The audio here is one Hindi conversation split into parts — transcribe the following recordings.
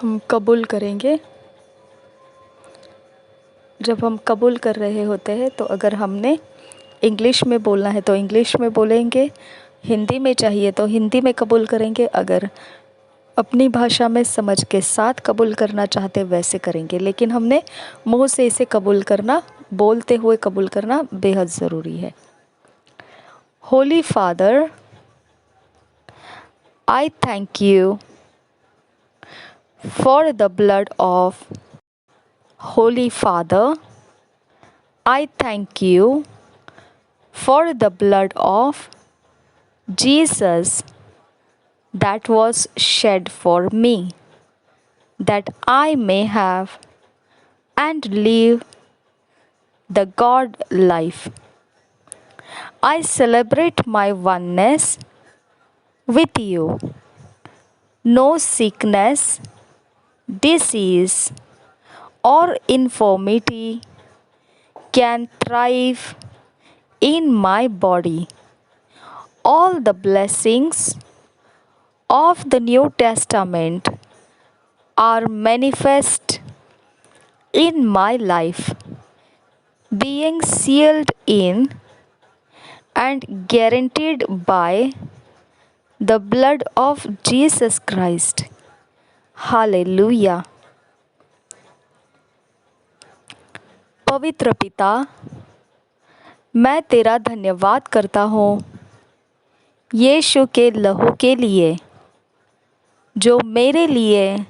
हम कबूल करेंगे। जब हम कबूल कर रहे होते हैं तो अगर हमने इंग्लिश में बोलना है तो इंग्लिश में बोलेंगे, हिंदी में चाहिए तो हिंदी में कबूल करेंगे, अगर अपनी भाषा में समझ के साथ कबूल करना चाहते वैसे करेंगे। लेकिन हमने मुंह से इसे कबूल करना, बोलते हुए कबूल करना बेहद ज़रूरी है। Holi father, I thank you for the blood of Holy Father, I thank you for the blood of Jesus that was shed for me, that I may have and live the God life. I celebrate my oneness with you. No sickness, disease, or infirmity can thrive in my body. All the blessings of the New Testament are manifest in my life, being sealed in and guaranteed by the blood of Jesus Christ. Hallelujah. पवित्र पिता, मैं तेरा धन्यवाद करता हूँ यीशु के लहू के लिए जो मेरे लिए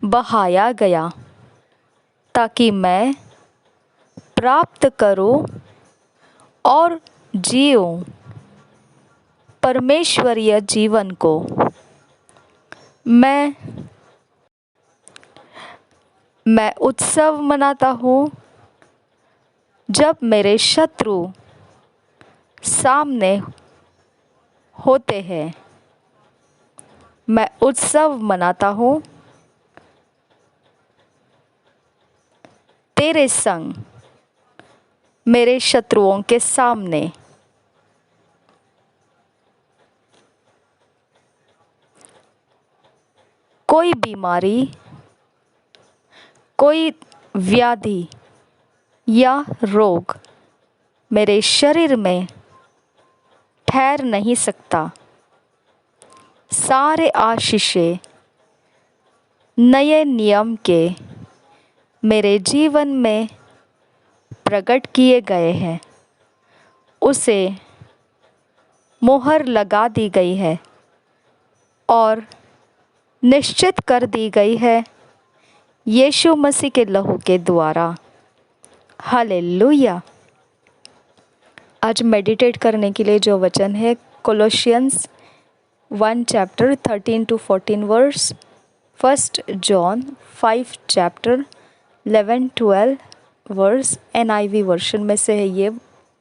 बहाया गया, ताकि मैं प्राप्त करूँ और जीऊँ परमेश्वरीय जीवन को। मैं उत्सव मनाता हूँ जब मेरे शत्रु सामने होते हैं। मैं उत्सव मनाता हूँ तेरे संग मेरे शत्रुओं के सामने। कोई बीमारी, कोई व्याधि या रोग मेरे शरीर में ठहर नहीं सकता। सारे आशीषें नए नियम के मेरे जीवन में प्रकट किए गए हैं। उसे मोहर लगा दी गई है और निश्चित कर दी गई है यीशु मसीह के लहू के द्वारा। हालेलुया। आज मेडिटेट करने के लिए जो वचन है Colossians 1 chapter 13 to 14 verse, 1 John 5 chapter 11-12 verse, NIV version में से है ये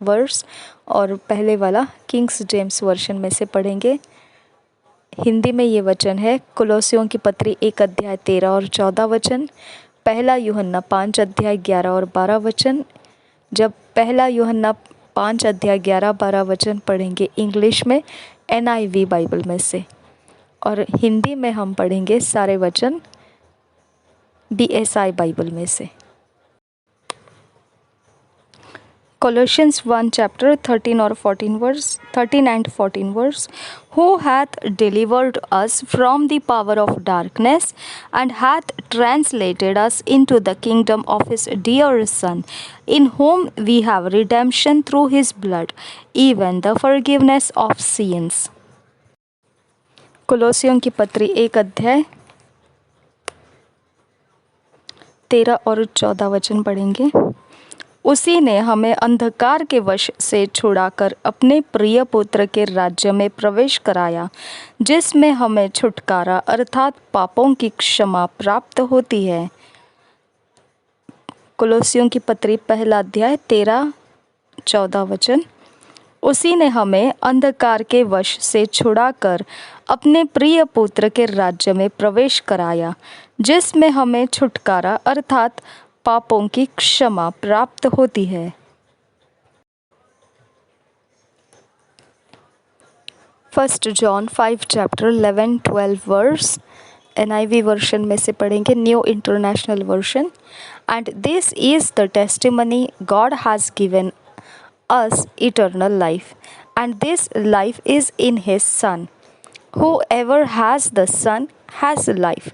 वर्स, और पहले वाला किंग्स जेम्स वर्शन में से पढ़ेंगे। हिंदी में ये वचन है कोलोसियों की पत्री 1 अध्याय 13 और 14 वचन, पहला यूहन्ना 5 अध्याय 11 और 12 वचन। जब पहला यूहन्ना 5 अध्याय 11-12 वचन पढ़ेंगे इंग्लिश में NIV बाइबल में से, और हिंदी में हम पढ़ेंगे सारे वचन BSI बाइबल में से। Colossians 1 chapter 13 or 14 verse, 13 and 14 verse, who hath delivered us from the power of darkness and hath translated us into the kingdom of his dear Son, in whom we have redemption through his blood, even the forgiveness of sins. कोलोसियों की पत्री 1 अध्याय 13 और 14 वचन पढ़ेंगे। उसी ने हमें अंधकार के वश से छुड़ाकर अपने प्रिय पुत्र के राज्य में प्रवेश कराया, जिसमें हमें छुटकारा अर्थात पापों की क्षमा प्राप्त होती है। कोलोसियों की पत्री पहला अध्याय 13-14 वचन। उसी ने हमें अंधकार के वश से छुड़ाकर अपने प्रिय पुत्र के राज्य में प्रवेश कराया, जिसमें हमें छुटकारा अर्थात पापों की क्षमा प्राप्त होती है। 1 John 5 chapter 11-12 verse, NIV version में से पढ़ेंगे, new international version. And this is the testimony God has given us eternal life, and this life is in his son. Whoever has the Son has life.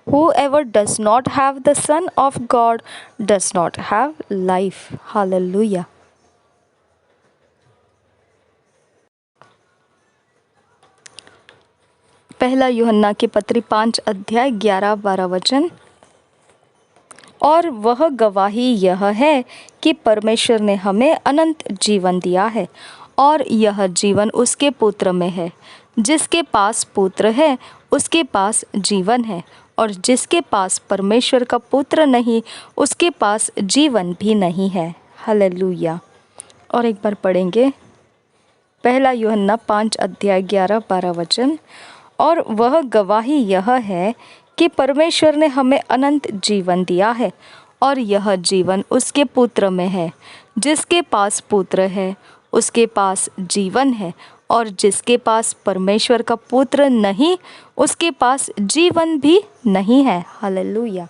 Whoever does not have the Son of God does not have life. Hallelujah. पहला यूहन्ना की पत्री 5 अध्याय 11-12 वचन। और वह गवाही यह है कि परमेश्वर ने हमें अनंत जीवन दिया है, और यह जीवन उसके पुत्र में है। जिसके पास पुत्र है उसके पास जीवन है, और जिसके पास परमेश्वर का पुत्र नहीं उसके पास जीवन भी नहीं है। हालेलुया। और एक बार पढ़ेंगे, पहला यूहन्ना 5 अध्याय 11-12 वचन। और वह गवाही यह है कि परमेश्वर ने हमें अनंत जीवन दिया है, और यह जीवन उसके पुत्र में है। जिसके पास पुत्र है उसके पास जीवन है, और जिसके पास परमेश्वर का पुत्र नहीं उसके पास जीवन भी नहीं है। हालेलुया।